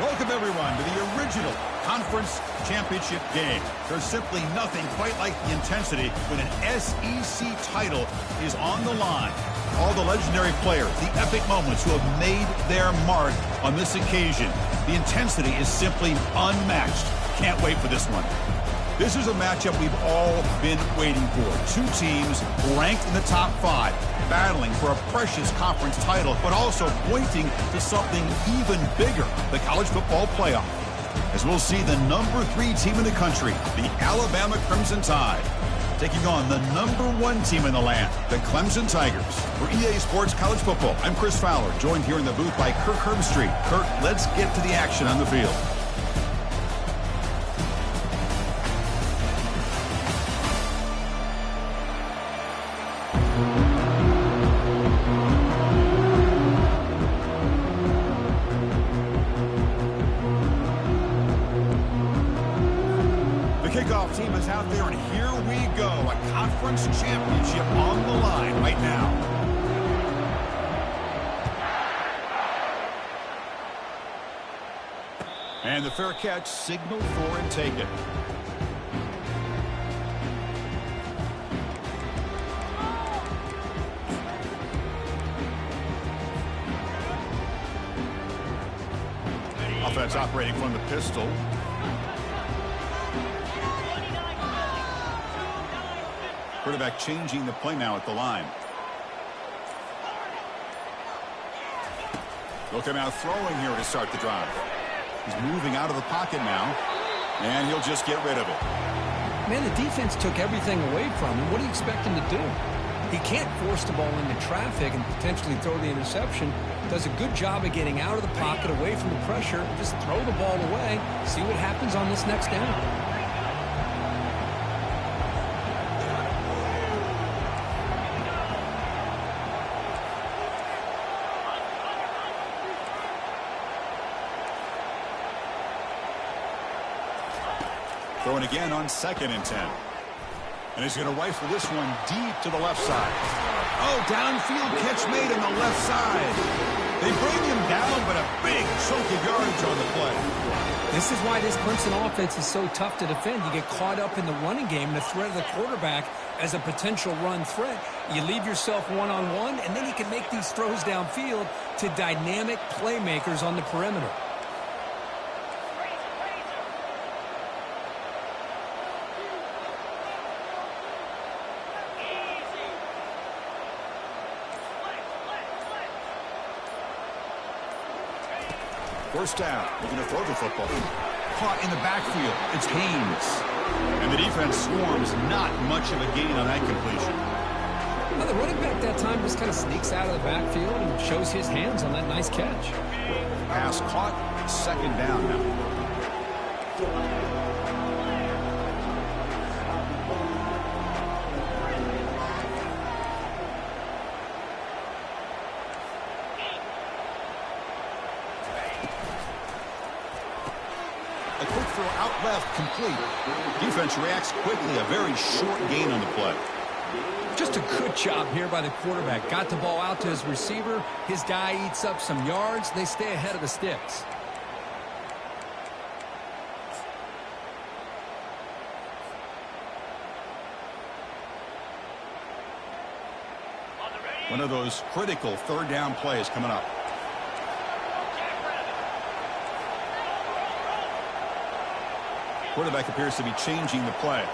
Welcome, everyone, to the original conference championship game. There's simply nothing quite like the intensity when an SEC title is on the line. All the legendary players, the epic moments who have made their mark on this occasion. The intensity is simply unmatched. Can't wait for this one. This is a matchup we've all been waiting for. Two teams ranked in the top 5, battling for a precious conference title, but also pointing to something even bigger, the college football playoff. As we'll see the number 3 team in the country, the Alabama Crimson Tide, taking on the number 1 team in the land, the Clemson Tigers. For EA Sports College Football, I'm Chris Fowler, joined here in the booth by Kirk Herbstreit. Kirk, let's get to the action on the field. Kickoff team is out there, and here we go. A conference championship on the line right now. And the fair catch signaled for and taken. Offense operating from the pistol. Quarterback changing the play now at the line. Look at him out throwing here to start the drive. He's moving out of the pocket now, and he'll just get rid of it. Man, the defense took everything away from him. What do you expect him to do? He can't force the ball into traffic and potentially throw the interception. Does a good job of getting out of the pocket, away from the pressure. Just throw the ball away. See what happens on this next down. Throwing again on 2nd and 10. And he's going to rifle this one deep to the left side. Oh, downfield catch made on the left side. They bring him down, but a big chunk of yardage on the play. This is why this Clemson offense is so tough to defend. You get caught up in the running game and the threat of the quarterback as a potential run threat. You leave yourself one-on-one, and then you can make these throws downfield to dynamic playmakers on the perimeter. First down, looking to throw the football. Caught in the backfield, it's Haynes. And the defense swarms, not much of a gain on that completion. Well, the running back that time just kind of sneaks out of the backfield and shows his hands on that nice catch. Pass caught, 2nd down now. A quick throw out left, complete. Defense reacts quickly, a very short gain on the play. Just a good job here by the quarterback. Got the ball out to his receiver. His guy eats up some yards. They stay ahead of the sticks. One of those critical 3rd down plays coming up. Quarterback appears to be changing the play.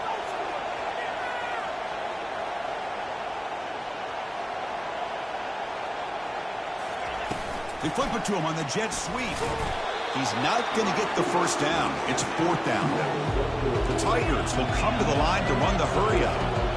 They flip it to him on the jet sweep. He's not going to get the first down. It's 4th down. The Tigers will come to the line to run the hurry up.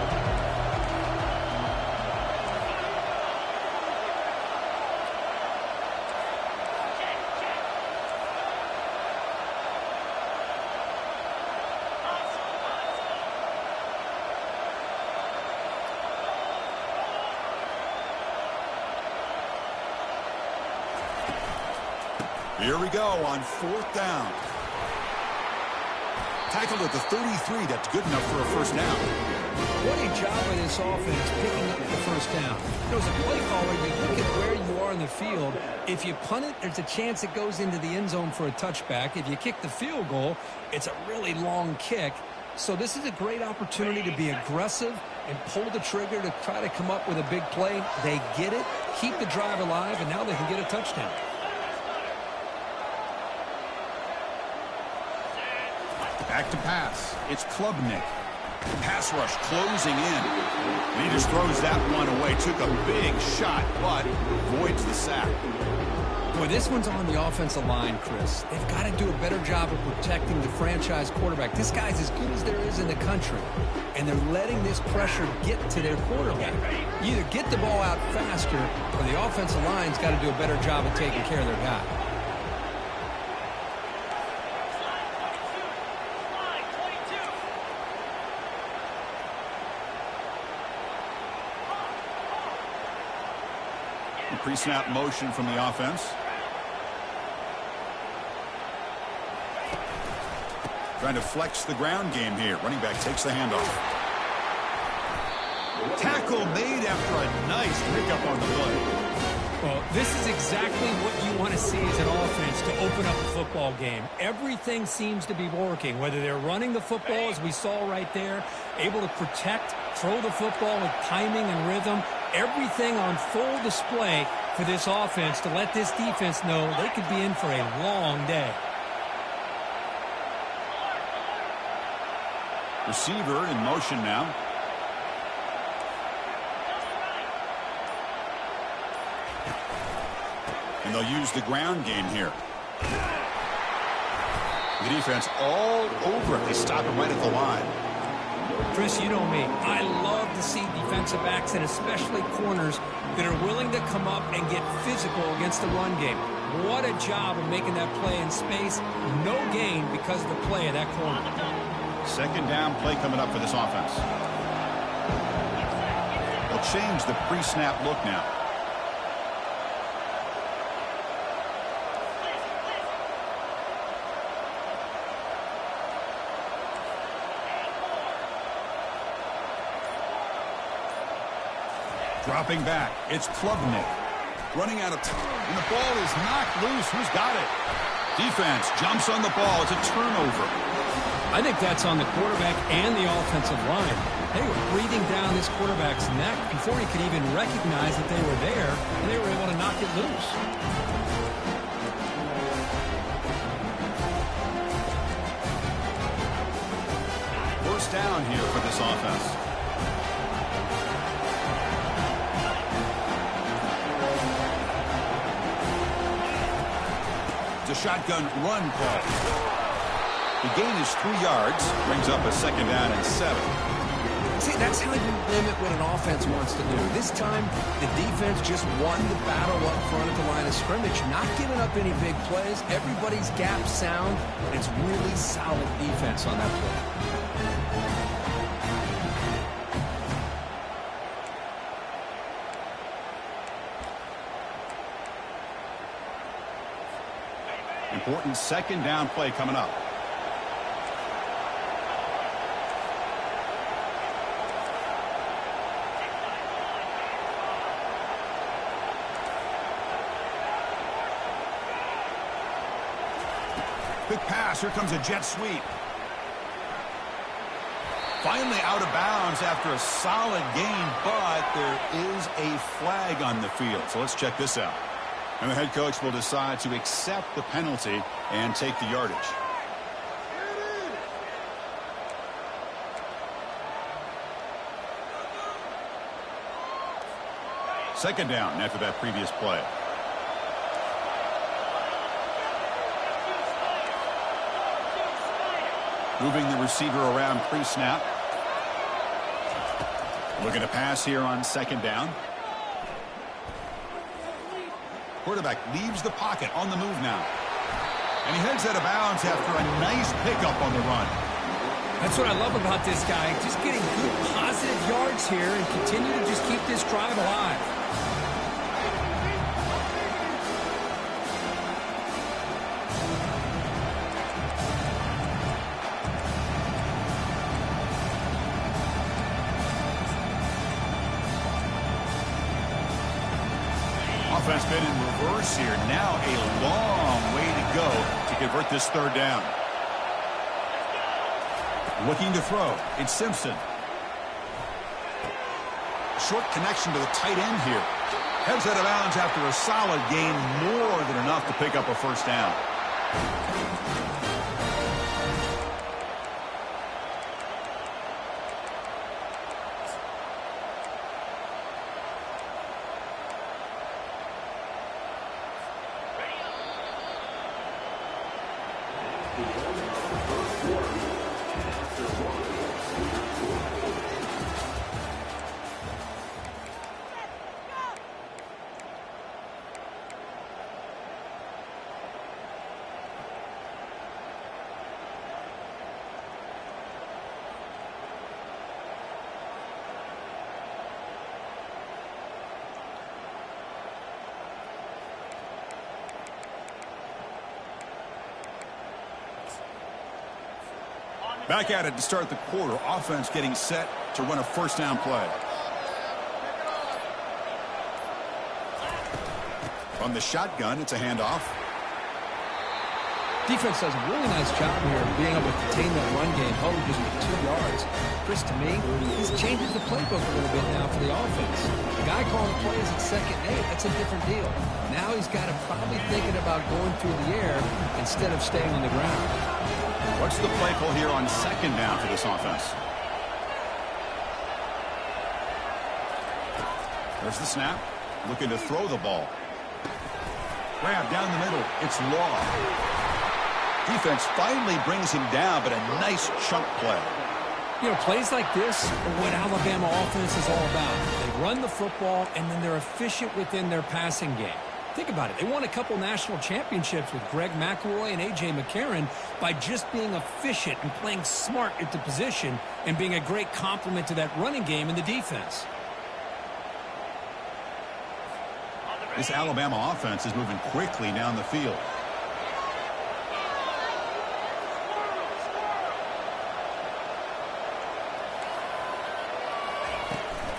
Here we go on 4th down. Tackled at the 33. That's good enough for a first down. What a job by this offense picking up the first down. As a play caller, you look at where you are in the field. If you punt it, there's a chance it goes into the end zone for a touchback. If you kick the field goal, it's a really long kick. So this is a great opportunity to be aggressive and pull the trigger to try to come up with a big play. They get it, keep the drive alive, and now they can get a touchdown. Back to pass. It's Klubnik. Pass rush closing in. And he just throws that one away. Took a big shot, but avoids the sack. Boy, this one's on the offensive line, Chris. They've got to do a better job of protecting the franchise quarterback. This guy's as good as there is in the country, and they're letting this pressure get to their quarterback. You either get the ball out faster, or the offensive line's got to do a better job of taking care of their guy. Pre-snap motion from the offense. Trying to flex the ground game here. Running back takes the handoff. Tackle made after a nice pickup on the play. Well, this is exactly what you want to see as an offense to open up a football game. Everything seems to be working, whether they're running the football, as we saw right there, able to protect, throw the football with timing and rhythm. Everything on full display for this offense to let this defense know they could be in for a long day. Receiver in motion now. And they'll use the ground game here. The defense all over it. They stop him right at the line. Chris, you know me. I love to see defensive backs and especially corners that are willing to come up and get physical against the run game. What a job of making that play in space. No gain because of the play of that corner. Second down play coming up for this offense. They'll change the pre-snap look now. Dropping back, it's Klubnik. Running out of time, and the ball is knocked loose. Who's got it? Defense jumps on the ball. It's a turnover. I think that's on the quarterback and the offensive line. They were breathing down this quarterback's neck before he could even recognize that they were there, and they were able to knock it loose. First down here for this offense. A shotgun run call. The gain is 3 yards, brings up a second down and 7. See, that's how you limit what an offense wants to do. This time, the defense just won the battle up front at the line of scrimmage, not giving up any big plays. Everybody's gap sound, and it's really solid defense on that play. Important second down play coming up. Quick pass. Here comes a jet sweep. Finally out of bounds after a solid gain, but there is a flag on the field. So let's check this out. And the head coach will decide to accept the penalty and take the yardage. Second down after that previous play. Moving the receiver around pre-snap. Looking to pass here on second down. Quarterback leaves the pocket on the move now. And he heads out of bounds after a nice pickup on the run. That's what I love about this guy. Just getting good positive yards here and continue to just keep this drive alive. offense been in reverse here. Now a long way to go to convert this third down. Looking to throw. It's Simpson. Short connection to the tight end here. Heads out of bounds after a solid gain, more than enough to pick up a first down. Back at it to start the quarter. Offense getting set to run a first down play. From the shotgun, it's a handoff. Defense does a really nice job here of being able to contain that run game, holding just for 2 yards. Chris, to me, he's changing the playbook a little bit now for the offense. The guy calling the plays at 2nd and 8, that's a different deal. Now he's got to probably thinking about going through the air instead of staying on the ground. What's the play call here on 2nd down for this offense? There's the snap. Looking to throw the ball. Grab down the middle. It's Law. Defense finally brings him down, but a nice chunk play. You know, plays like this are what Alabama offense is all about. They run the football, and then they're efficient within their passing game. Think about it. They won a couple national championships with Greg McElroy and A.J. McCarron by just being efficient and playing smart at the position and being a great complement to that running game in the defense. This Alabama offense is moving quickly down the field.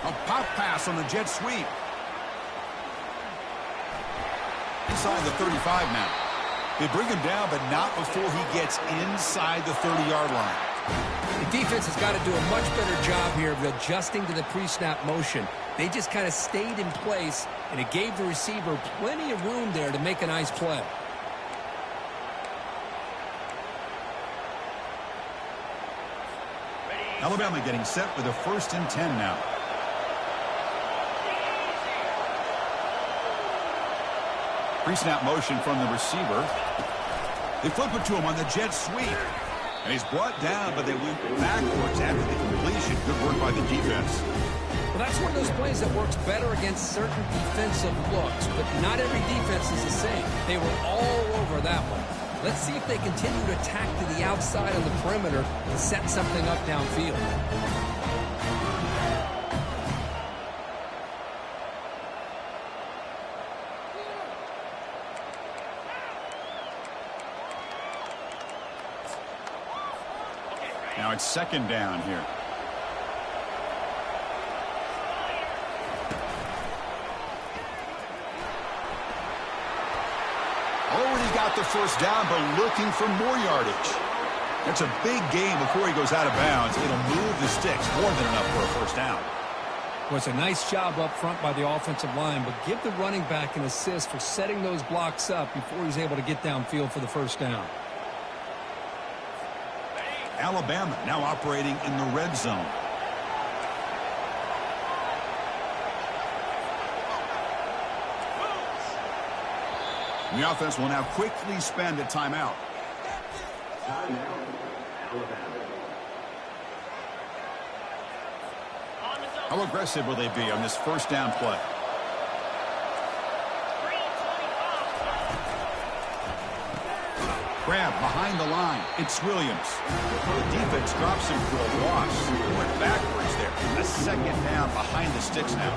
A pop pass on the jet sweep. Inside the 35 now. They bring him down, but not before he gets inside the 30-yard line. The defense has got to do a much better job here of adjusting to the pre-snap motion. They just kind of stayed in place, and it gave the receiver plenty of room there to make a nice play. Alabama getting set with a 1st and 10 now. Pre-snap motion from the receiver. They flip it to him on the jet sweep. And he's brought down, but they went backwards after the completion. Good work by the defense. Well, that's one of those plays that works better against certain defensive looks, but not every defense is the same. They were all over that one. Let's see if they continue to attack to the outside of the perimeter and set something up downfield. Now it's 2nd down here. Already got the 1st down, but looking for more yardage. That's a big gain before he goes out of bounds. It'll move the sticks, more than enough for a 1st down. Well, it's a nice job up front by the offensive line, but give the running back an assist for setting those blocks up before he's able to get downfield for the 1st down. Alabama now operating in the red zone. The offense will now quickly spend a timeout. How aggressive will they be on this 1st down play? Grab behind the line. It's Williams. The defense drops him for a loss. Went backwards there. A 2nd down behind the sticks now.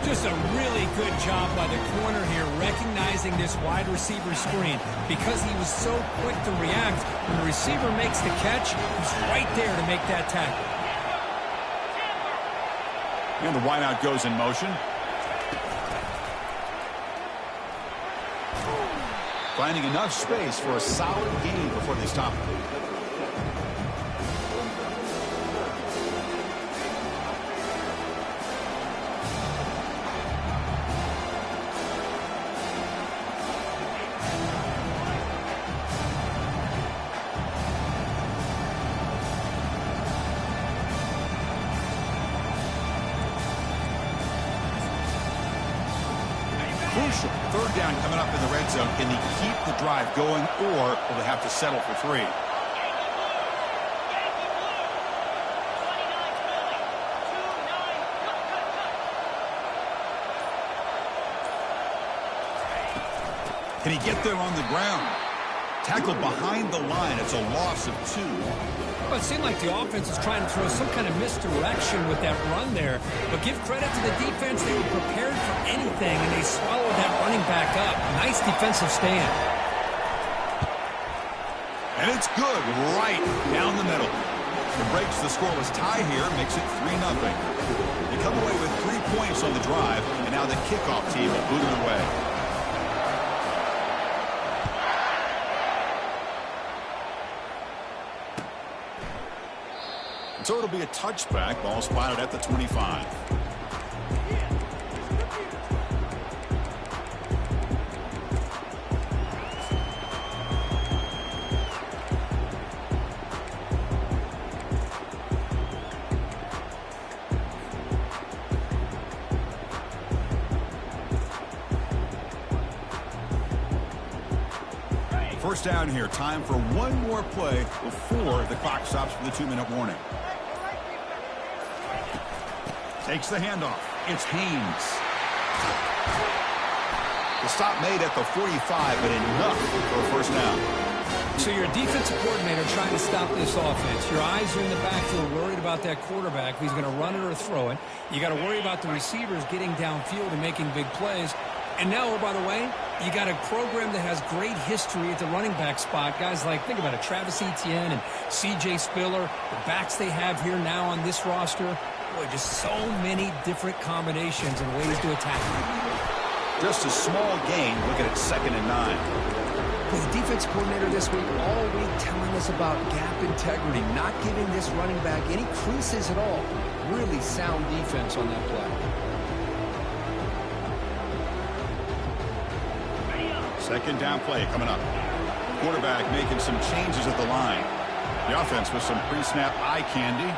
Just a really good job by the corner here, recognizing this wide receiver screen. Because he was so quick to react, when the receiver makes the catch, he's right there to make that tackle. And the wideout goes in motion. finding enough space for a solid gain before they stop it. Crucial. Third down coming up in the red zone. Can they keep the drive going, or will they have to settle for 3? Can he get there on the ground? Tackled behind the line. It's a loss of 2. Well, it seemed like the offense was trying to throw some kind of misdirection with that run there. But give credit to the defense. They were prepared for anything, and they swallowed that running back up. Nice defensive stand. And it's good right down the middle. It breaks the scoreless tie here, makes it 3-0. They come away with 3 points on the drive, and now the kickoff team will boot it away. So it'll be a touchback. Ball spotted at the 25. First down here. Time for one more play before the clock stops for the 2-minute warning. Takes the handoff. It's Haynes. The stop made at the 45, but enough for a first down. So you're a defensive coordinator trying to stop this offense. Your eyes are in the backfield worried about that quarterback, if he's going to run it or throw it. You got to worry about the receivers getting downfield and making big plays. And now, oh, by the way, you got a program that has great history at the running back spot. Guys like, think about it, Travis Etienne and C.J. Spiller, the backs they have here now on this roster. Boy, just so many different combinations and ways to attack. Just a small gain. Look at it, 2nd and 9. Well, the defense coordinator this week all week telling us about gap integrity, not giving this running back any creases at all. Really sound defense on that play. Second down play coming up. Quarterback making some changes at the line. The offense with some pre-snap eye candy.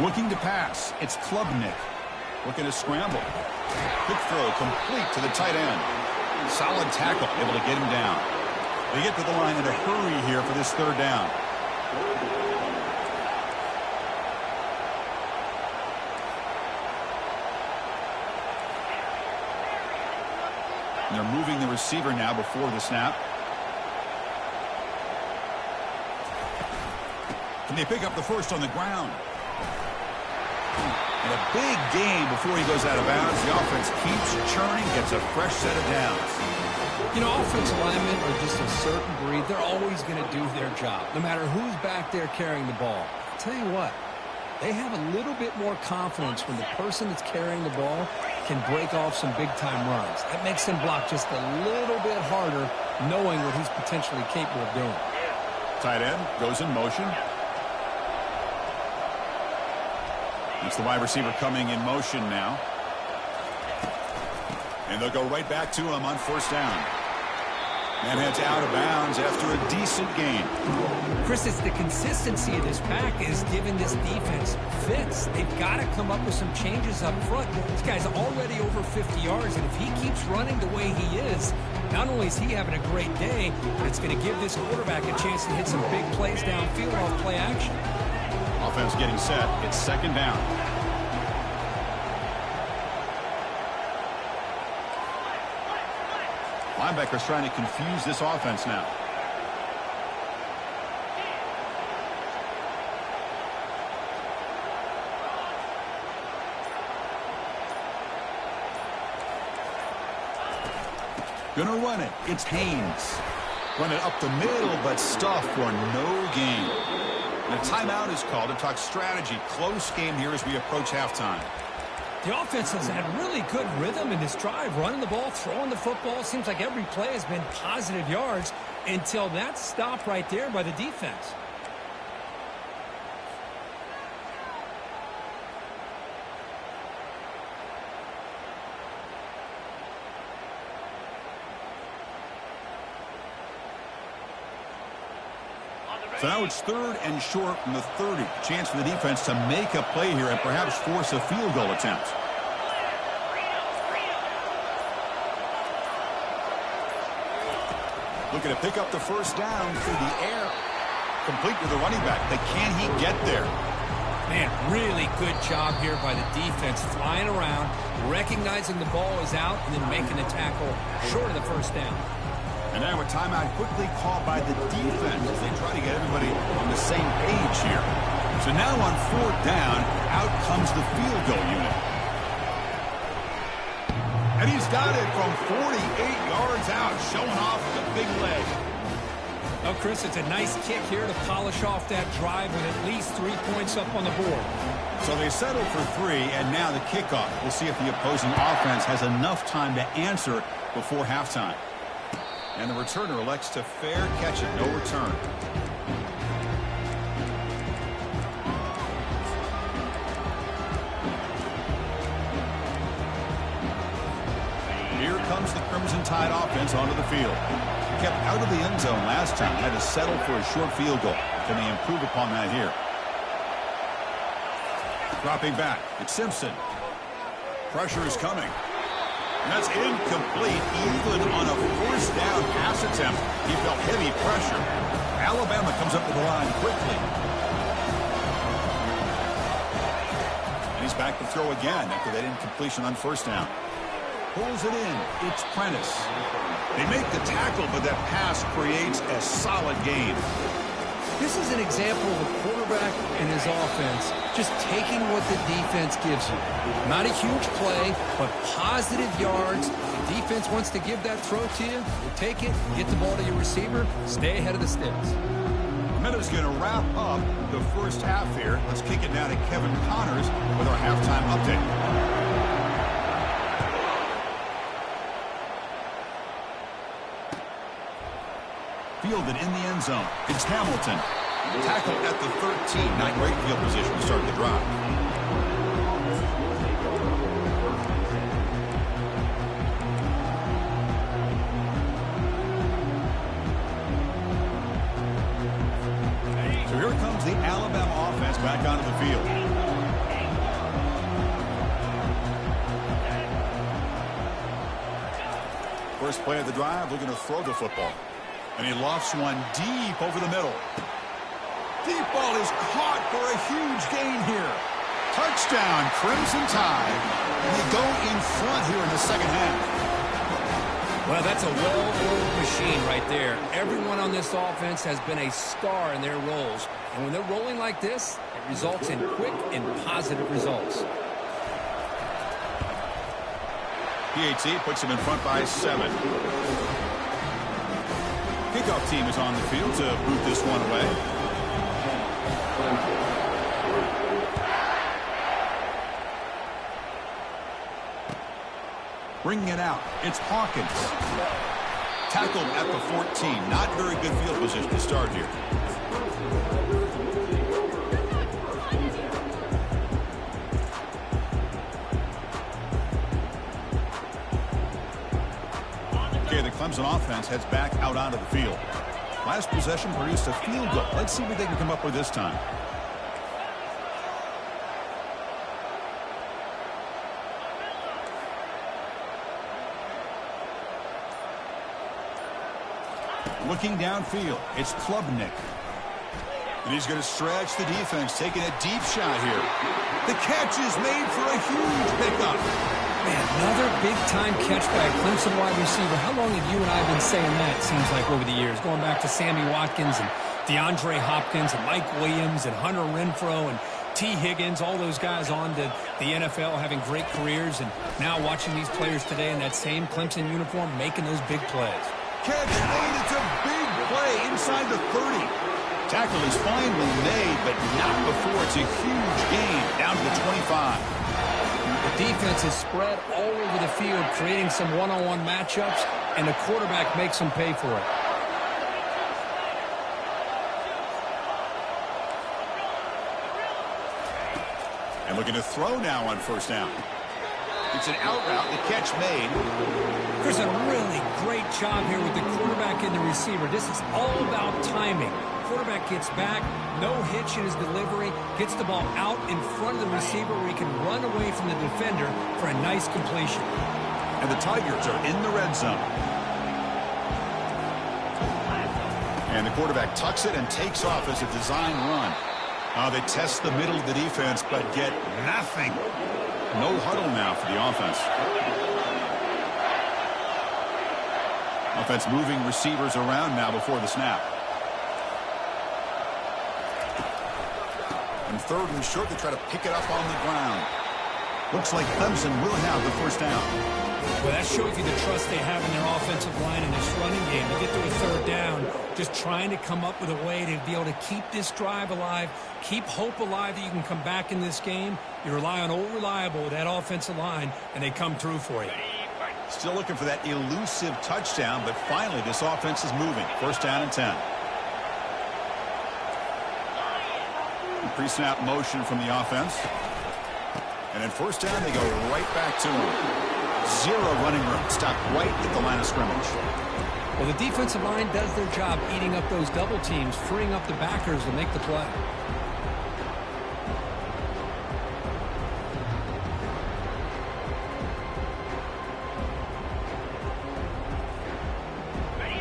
Looking to pass. It's Klubnik. Looking to scramble. Quick throw complete to the tight end. Solid tackle, able to get him down. They get to the line in a hurry here for this 3rd down. And they're moving the receiver now before the snap. Can they pick up the first on the ground? And a big gain before he goes out of bounds. The offense keeps churning, gets a fresh set of downs. You know, offensive linemen are just a certain breed. They're always going to do their job, no matter who's back there carrying the ball. I'll tell you what, they have a little bit more confidence when the person that's carrying the ball can break off some big-time runs. That makes them block just a little bit harder, knowing what he's potentially capable of doing. Tight end goes in motion. It's the wide receiver coming in motion now. And they'll go right back to him on 1st down. And heads out of bounds after a decent gain. Chris, it's the consistency of this back is giving this defense fits. They've got to come up with some changes up front. This guy's already over 50 yards, and if he keeps running the way he is, not only is he having a great day, but it's going to give this quarterback a chance to hit some big plays downfield off play action. Offense getting set. It's 2nd down. Linebackers trying to confuse this offense now. Gonna run it. It's Haynes. Run it up the middle, but stuff for no gain. And a timeout is called to talk strategy. Close game here as we approach halftime. The offense has had really good rhythm in this drive, running the ball, throwing the football. Seems like every play has been positive yards until that stop right there by the defense. So now it's 3rd and short from the 30. Chance for the defense to make a play here and perhaps force a field goal attempt. Looking to pick up the first down through the air. Complete with the running back. But can he get there? Man, really good job here by the defense, flying around, recognizing the ball is out, and then making the tackle short of the first down. And now a timeout quickly called by the defense as they try to get everybody on the same page here. So now on 4th down, out comes the field goal unit. And he's got it from 48 yards out, showing off the big leg. Well, Chris, it's a nice kick here to polish off that drive with at least 3 points up on the board. So they settle for 3, and now the kickoff. We'll see if the opposing offense has enough time to answer before halftime. And the returner elects to fair catch it, no return. Here comes the Crimson Tide offense onto the field. Kept out of the end zone last time, had to settle for a short field goal. Can they improve upon that here? Dropping back, it's Simpson. Pressure is coming. And that's incomplete, even on a 4th down pass attempt. He felt heavy pressure. Alabama comes up to the line quickly. And he's back to throw again after that incompletion on 1st down. Pulls it in. It's Prentice. They make the tackle, but that pass creates a solid gain. This is an example of a quarterback and his offense just taking what the defense gives you. Not a huge play, but positive yards. The defense wants to give that throw to you. You take it, get the ball to your receiver, stay ahead of the sticks. Minuta's going to wrap up the first half here. Let's kick it now to Kevin Connors with our halftime update. Fielded in the end zone. It's Hamilton. Tackled at the 13. Not great field position to start the drive. So here comes the Alabama offense back onto the field. First play of the drive, looking to throw the football. And he lofts one deep over the middle. Deep ball is caught for a huge gain here. Touchdown, Crimson Tide. And they go in front here in the second half. Well, that's a well-oiled machine right there. Everyone on this offense has been a star in their roles. And when they're rolling like this, it results in quick and positive results. PAT puts him in front by 7. Kickoff team is on the field to boot this one away. Bringing it out, it's Hawkins. Tackled at the 14. Not very good field position to start here. Okay, the Clemson offense heads back out onto the field. Last possession produced a field goal. Let's see what they can come up with this time. Looking downfield, it's Klubnik. And he's going to stretch the defense, taking a deep shot here. The catch is made for a huge pickup. Man, another big-time catch by a Clemson wide receiver. How long have you and I been saying that, it seems like, over the years? Going back to Sammy Watkins and DeAndre Hopkins and Mike Williams and Hunter Renfrow. And T. Higgins, all those guys on to the NFL having great careers, and now watching these players today in that same Clemson uniform making those big plays. Catch made. It's a big play inside the 30. Tackle is finally made, but not before it's a huge gain down to the 25. The defense is spread all over the field, creating some one-on-one matchups, and the quarterback makes them pay for it. And looking to throw now on first down. It's an out route, the catch made. There's a really great job here with the quarterback and the receiver. This is all about timing. Quarterback gets back, no hitch in his delivery, gets the ball out in front of the receiver where he can run away from the defender for a nice completion. And the Tigers are in the red zone. And the quarterback tucks it and takes off as a design run. They test the middle of the defense, but get nothing. No huddle now for the offense. Offense moving receivers around now before the snap. And third and short, they try to pick it up on the ground. Looks like Clemson will have the first down. Well, that shows you the trust they have in their offensive line and this running game. To get to a third down, just trying to come up with a way to be able to keep this drive alive, keep hope alive that you can come back in this game. You rely on old reliable with that offensive line, and they come through for you. Still looking for that elusive touchdown, but finally this offense is moving. First down and 10. Pre-snap motion from the offense. And then first down, they go right back to him. Zero running room. Stop right at the line of scrimmage. Well, the defensive line does their job eating up those double teams, freeing up the backers to make the play.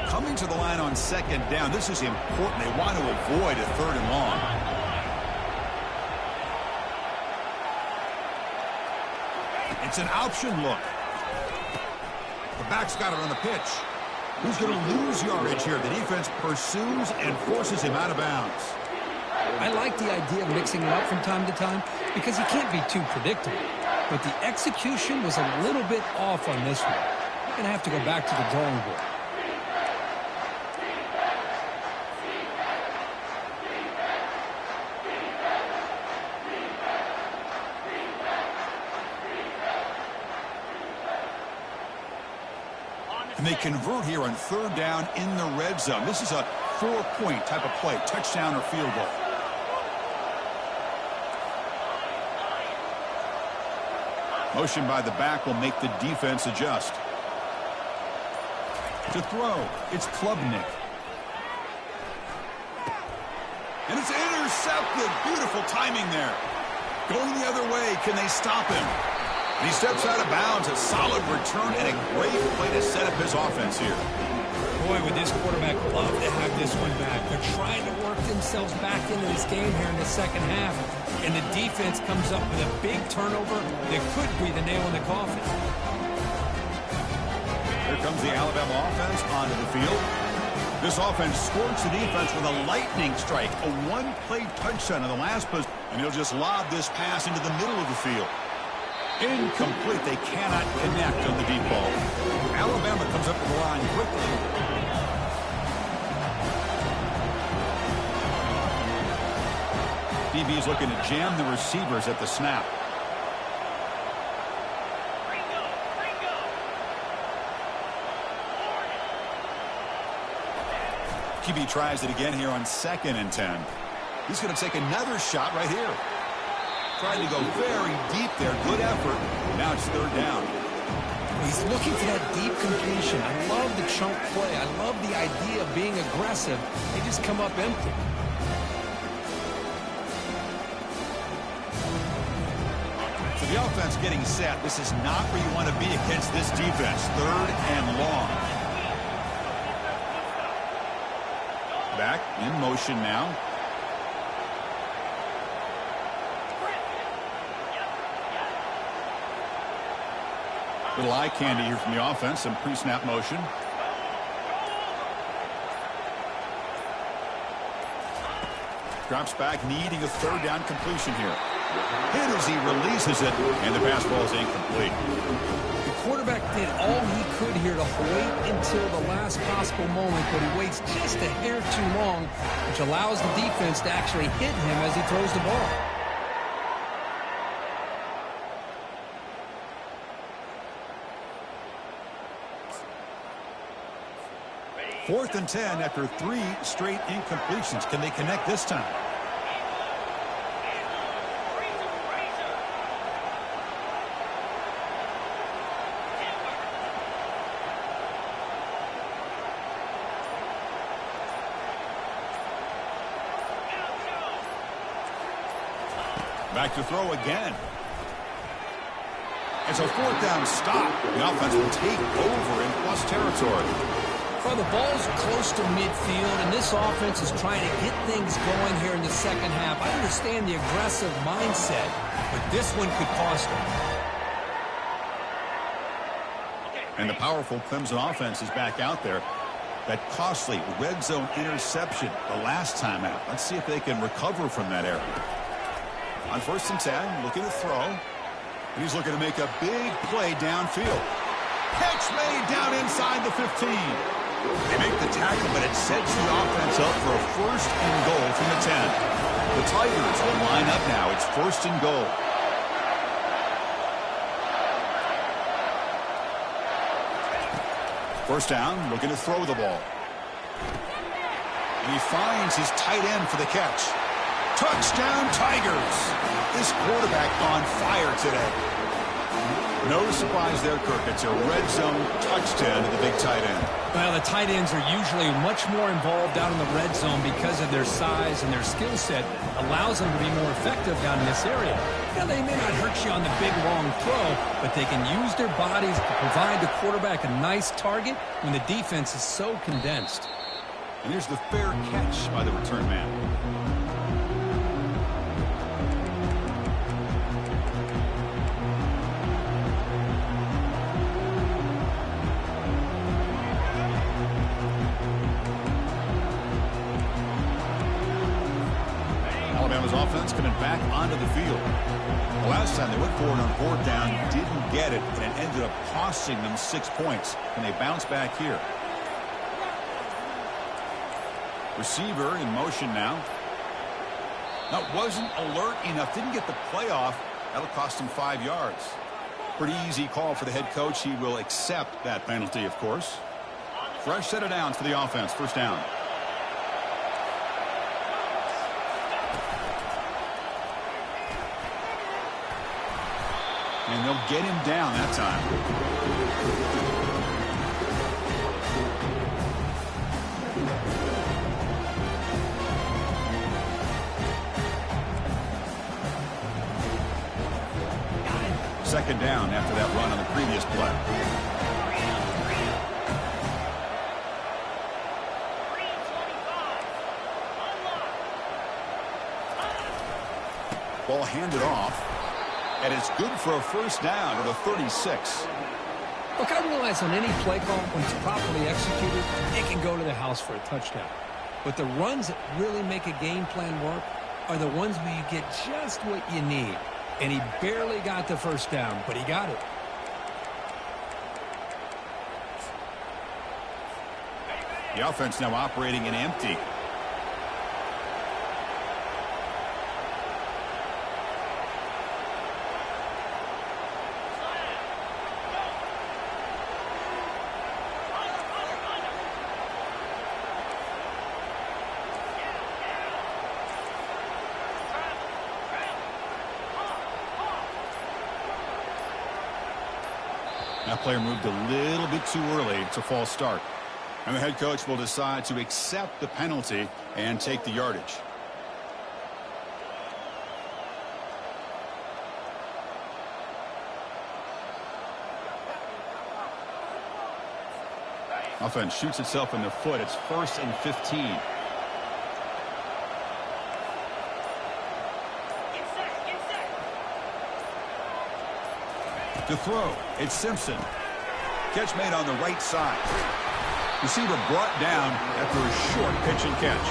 Coming to the line on second down. This is important. They want to avoid a third and long. It's an option look. The back's got it on the pitch. Who's going to lose yardage here? The defense pursues and forces him out of bounds. I like the idea of mixing it up from time to time because you can't be too predictable. But the execution was a little bit off on this one. You're going to have to go back to the drawing board. And they convert here on third down in the red zone. This is a 4-point type of play, touchdown or field goal. Motion by the back will make the defense adjust. To throw, it's Klubnik. And it's intercepted. Beautiful timing there. Going the other way, can they stop him? And he steps out of bounds. A solid return and a great play to set up his offense here. Boy, would this quarterback love to have this one back. They're trying to work themselves back into this game here in the second half. And the defense comes up with a big turnover that could be the nail in the coffin. Here comes the Alabama offense onto the field. This offense scorched the defense with a lightning strike. A one-play touchdown in the last possession. And he'll just lob this pass into the middle of the field. Incomplete. They cannot connect on the deep ball. Alabama comes up to the line quickly. DB's looking to jam the receivers at the snap. QB tries it again here on 2nd and 10. He's going to take another shot right here. Trying to go very deep there. Good effort. Now it's third down. He's looking for that deep completion. I love the chunk play. I love the idea of being aggressive. They just come up empty. So the offense getting set. This is not where you want to be against this defense. Third and long. Back in motion now. Little eye candy here from the offense. Some pre-snap motion. Drops back, needing a third down completion here. Hit as he releases it, and the pass ball is incomplete. The quarterback did all he could here to wait until the last possible moment, but he waits just a hair too long, which allows the defense to actually hit him as he throws the ball. Fourth and 10 after 3 straight incompletions. Can they connect this time? Back to throw again. It's a fourth down stop. The offense will take over in plus territory. Well, the ball's close to midfield, and this offense is trying to get things going here in the second half. I understand the aggressive mindset, but this one could cost them. And the powerful Clemson offense is back out there. That costly red zone interception the last time out. Let's see if they can recover from that error. On first and 10, looking to throw. And he's looking to make a big play downfield. Catch made down inside the 15. They make the tackle, but it sets the offense up for a first and goal from the 10. The Tigers will line up now. It's first and goal. First down, looking to throw the ball. And he finds his tight end for the catch. Touchdown, Tigers. This quarterback on fire today. No surprise there, Kirk. It's a red zone touchdown to the big tight end. Well, the tight ends are usually much more involved out in the red zone because of their size, and their skill set allows them to be more effective down in this area. Now, they may not hurt you on the big, long throw, but they can use their bodies to provide the quarterback a nice target when the defense is so condensed. And here's the fair catch by the return man. Alabama's offense coming back onto the field. The last time they went for it on fourth down, didn't get it, and it ended up costing them 6 points. And they bounce back here. Receiver in motion now. That wasn't alert enough. Didn't get the play off. That'll cost him 5 yards. Pretty easy call for the head coach. He will accept that penalty, of course. Fresh set of downs for the offense. First down. And they'll get him down that time. Second down after that run on the previous play. Ball handed off. And it's good for a first down at the 36. Look, I realize on any play call, when it's properly executed, it can go to the house for a touchdown. But the runs that really make a game plan work are the ones where you get just what you need. And he barely got the first down, but he got it. The offense now operating in empty. That player moved a little bit too early. It's a false start. And the head coach will decide to accept the penalty and take the yardage. Offense shoots itself in the foot. It's first and 15. To throw, it's Simpson. Catch made on the right side. Receiver brought down after a short pitch and catch.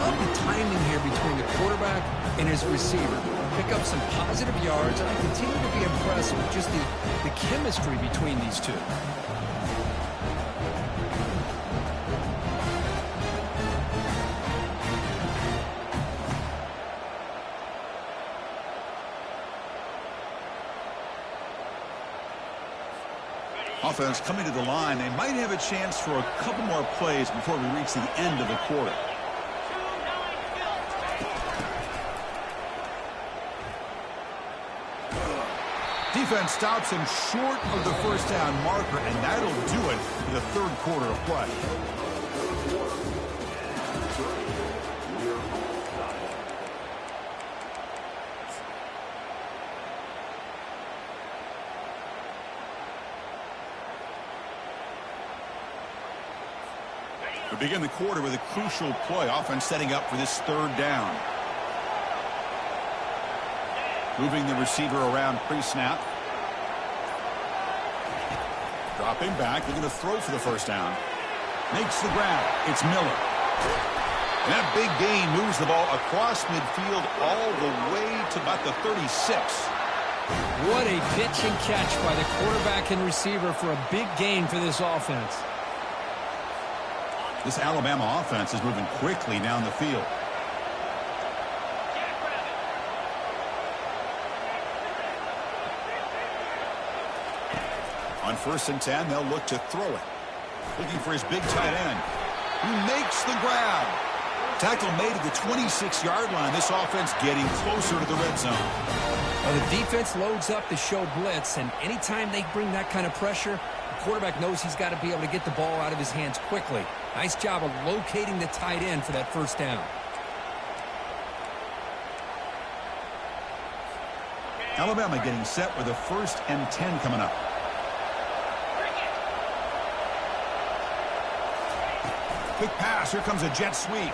Love the timing here between the quarterback and his receiver. Pick up some positive yards, and I continue to be impressed with just the chemistry between these two. Offense coming to the line. They might have a chance for a couple more plays before we reach the end of the quarter. Defense stops him short of the first down marker, and that'll do it for the third quarter of play. We begin the quarter with a crucial play. Offense setting up for this third down. Moving the receiver around pre-snap. Dropping back. They're going to throw for the first down. Makes the grab. It's Miller. And that big gain moves the ball across midfield all the way to about the 36. What a pitch and catch by the quarterback and receiver for a big gain for this offense. This Alabama offense is moving quickly down the field. On 1st and 10, they'll look to throw it. Looking for his big tight end, who makes the grab. Tackle made at the 26-yard line. This offense getting closer to the red zone. Well, the defense loads up to show blitz, and anytime they bring that kind of pressure, the quarterback knows he's got to be able to get the ball out of his hands quickly. Nice job of locating the tight end for that first down. Alabama getting set with a 1st and 10 coming up. Quick pass. Here comes a jet sweep.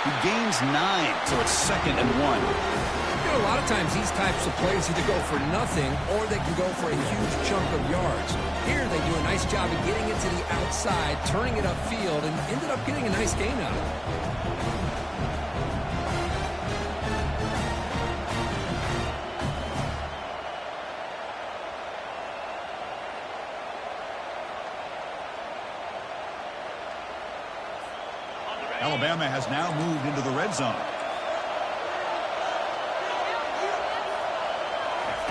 He gains 9, so it's 2nd and 1. You know, a lot of times these types of plays either go for nothing or they can go for a huge chunk of yards. Here they do a nice job of getting it to the outside, turning it upfield, and ended up getting a nice gain out of it. Alabama has now moved into the red zone.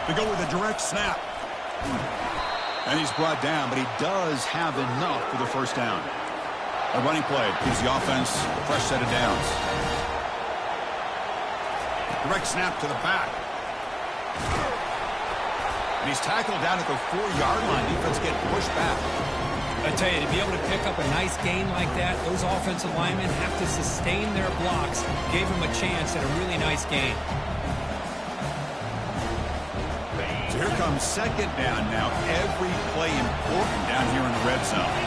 They go with a direct snap. And he's brought down, but he does have enough for the first down. A running play gives the offense a fresh set of downs. Direct snap to the back. And he's tackled down at the 4-yard line. Defense getting pushed back. I tell you, to be able to pick up a nice gain like that, those offensive linemen have to sustain their blocks. Gave him a chance at a really nice gain. So here comes 2nd down now. Every play important down here in the red zone.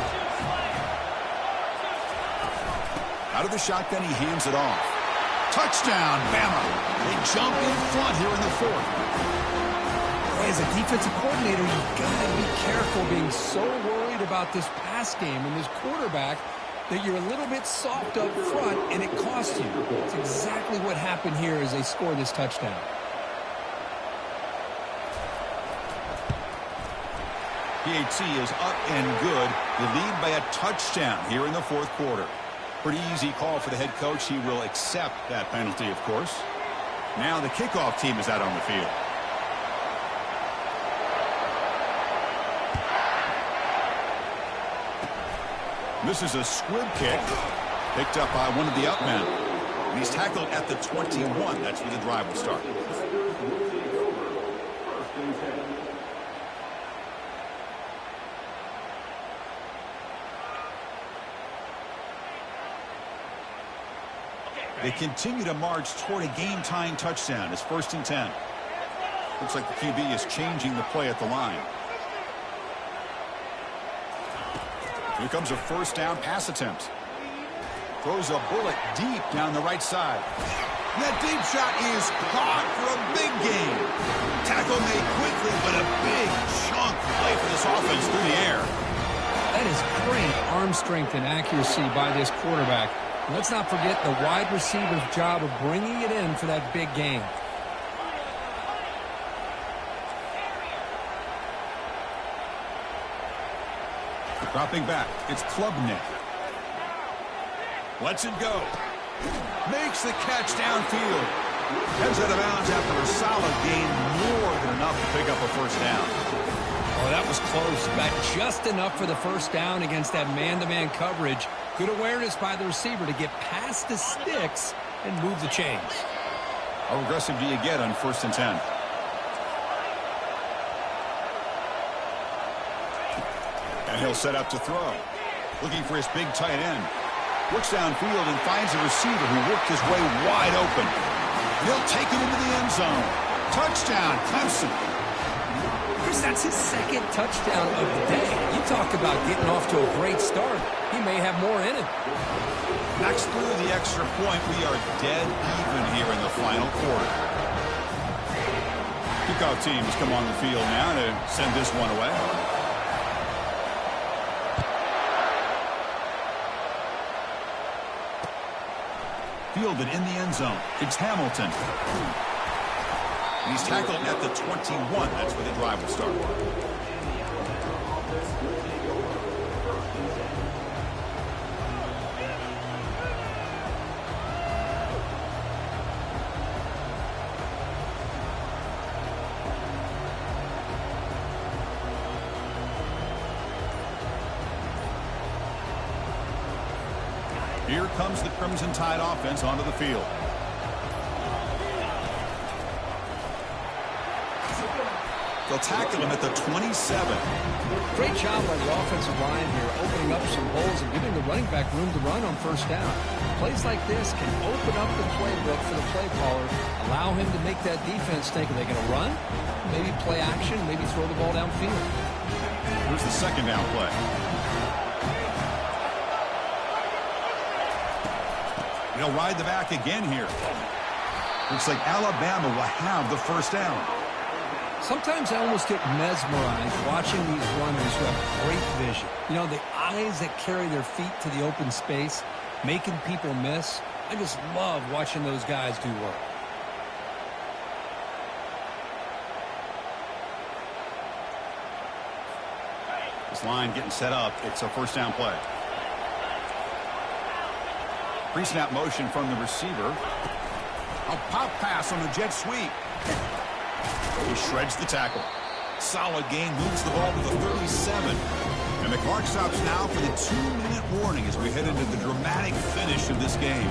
Out of the shotgun, he hands it off. Touchdown, Bama. They jump in front here in the 4th. As a defensive coordinator, you've got to be careful being so worried about this pass game and this quarterback that you're a little bit soft up front and it costs you. It's exactly what happened here as they score this touchdown. PAT is up and good. They lead by a touchdown here in the 4th quarter. Pretty easy call for the head coach. He will accept that penalty, of course. Now the kickoff team is out on the field. This is a squib kick picked up by one of the up men. And he's tackled at the 21. That's where the drive will start. They continue to march toward a game-tying touchdown. It's 1st and 10. Looks like the QB is changing the play at the line. Here comes a 1st down pass attempt. Throws a bullet deep down the right side. And that deep shot is caught for a big gain. Tackle made quickly, but a big chunk play for this offense through the air. That is great arm strength and accuracy by this quarterback. Let's not forget the wide receiver's job of bringing it in for that big game. Dropping back, it's Klubnik. Lets it go. Makes the catch downfield. Heads out of bounds after a solid gain, more than enough to pick up a first down. Oh, that was close. Got just enough for the first down against that man-to-man coverage. Good awareness by the receiver to get past the sticks and move the chains. How aggressive do you get on 1st and 10? And he'll set up to throw. Looking for his big tight end. Looks downfield and finds a receiver who worked his way wide open. He'll take it into the end zone. Touchdown, Clemson. Chris, that's his second touchdown of the day. You talk about getting off to a great start. He may have more in him. Knocks through the extra point. We are dead even here in the final quarter. Kickoff teams come on the field now to send this one away. Fielded in the end zone. It's Hamilton. He's tackled at the 21. That's where the drive will start. Here comes the Crimson Tide offense onto the field. They'll tackle him at the 27. Great job by the offensive line here, opening up some holes and giving the running back room to run on first down. Plays like this can open up the playbook for the play caller, allow him to make that defense think, are they going to run? Maybe play action, maybe throw the ball downfield. Here's the second down play. He'll ride the back again here. Looks like Alabama will have the first down. Sometimes I almost get mesmerized watching these runners who have great vision. You know, the eyes that carry their feet to the open space, making people miss. I just love watching those guys do work. This line getting set up. It's a first down play. Pre-snap motion from the receiver. A pop pass on the jet sweep. He shreds the tackle. Solid gain, moves the ball to the 37. And the clock stops now for the 2-minute warning as we head into the dramatic finish of this game.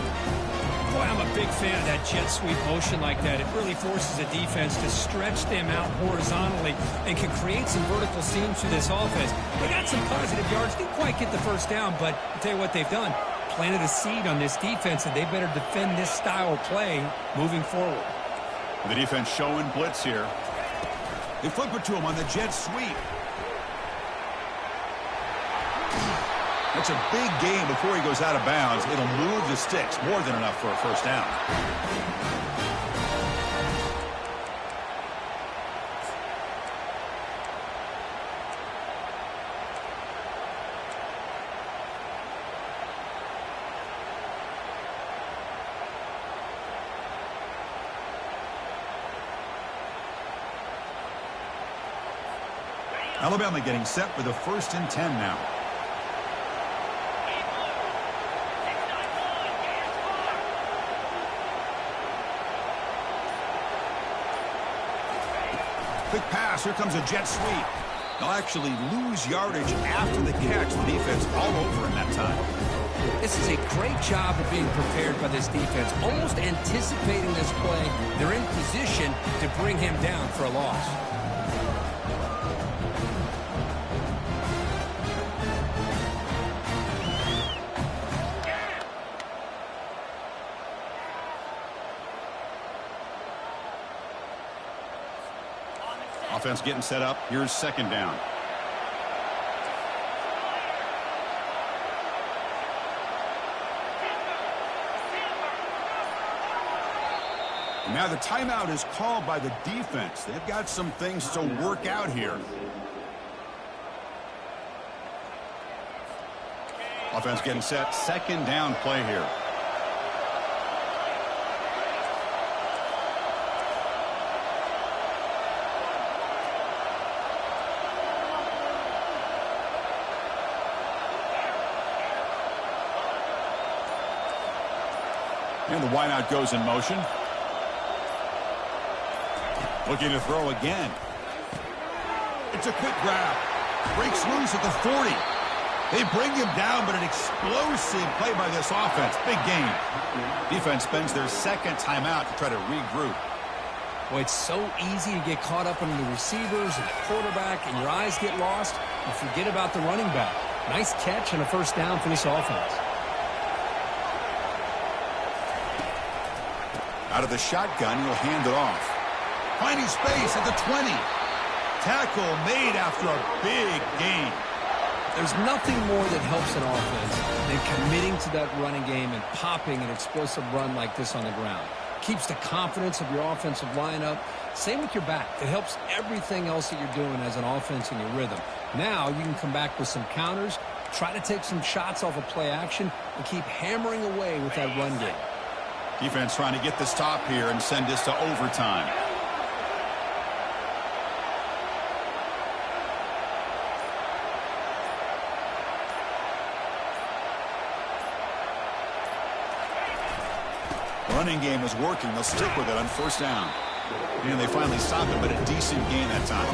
Boy, I'm a big fan of that jet sweep motion like that. It really forces a defense to stretch them out horizontally and can create some vertical seams through this offense. They got some positive yards. Didn't quite get the first down, but I'll tell you what they've done. Planted a seed on this defense, and they better defend this style of play moving forward. The defense showing blitz here. They flip it to him on the jet sweep. That's a big gain before he goes out of bounds. It'll move the sticks, more than enough for a first down. Alabama getting set for the 1st and 10 now. Quick pass. Here comes a jet sweep. They'll actually lose yardage after the catch. The defense all over in that time. This is a great job of being prepared by this defense, almost anticipating this play. They're in position to bring him down for a loss. Offense getting set up. Here's second down. And now the timeout is called by the defense. They've got some things to work out here. Offense getting set. Second down play here. And the wideout goes in motion. Looking to throw again. It's a quick grab. Breaks loose at the 40. They bring him down, but an explosive play by this offense. Big gain. Defense spends their second timeout to try to regroup. Well, it's so easy to get caught up in the receivers and the quarterback, and your eyes get lost. You forget about the running back. Nice catch and a first down for this offense. Out of the shotgun, he'll hand it off. Finding space at the 20. Tackle made after a big gain. There's nothing more that helps an offense than committing to that running game and popping an explosive run like this on the ground. Keeps the confidence of your offensive lineup. Same with your back. It helps everything else that you're doing as an offense in your rhythm. Now you can come back with some counters, try to take some shots off of play action, and keep hammering away with that run game. Defense trying to get the stop here and send this to overtime. Running game is working. They'll stick with it on first down. And they finally stop it, but a decent gain that time.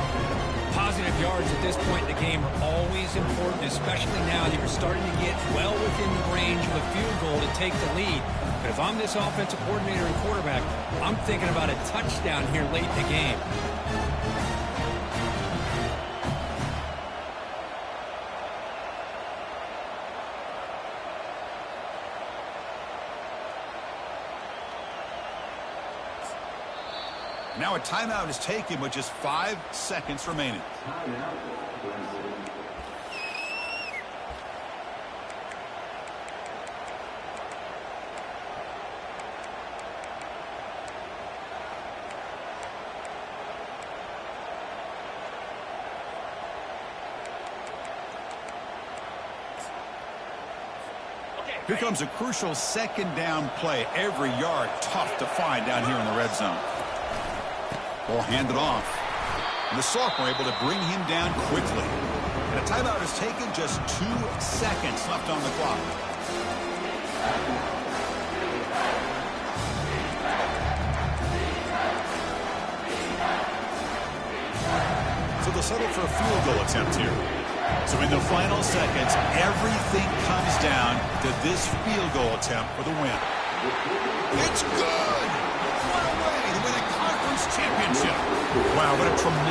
Positive yards at this point in the game are always important, especially now that you're starting to get well within the range of a field goal to take the lead. But if I'm this offensive coordinator and quarterback, I'm thinking about a touchdown here late in the game. Now a timeout is taken with just 5 seconds remaining. Here comes a crucial second down play. Every yard tough to find down here in the red zone. Ball handed off. And the sophomore able to bring him down quickly. And a timeout is taken, just 2 seconds left on the clock. So they'll settle for a field goal attempt here. So in the final seconds, everything comes down to this field goal attempt for the win. It's good! What a way to win a conference championship. Wow, what a tremendous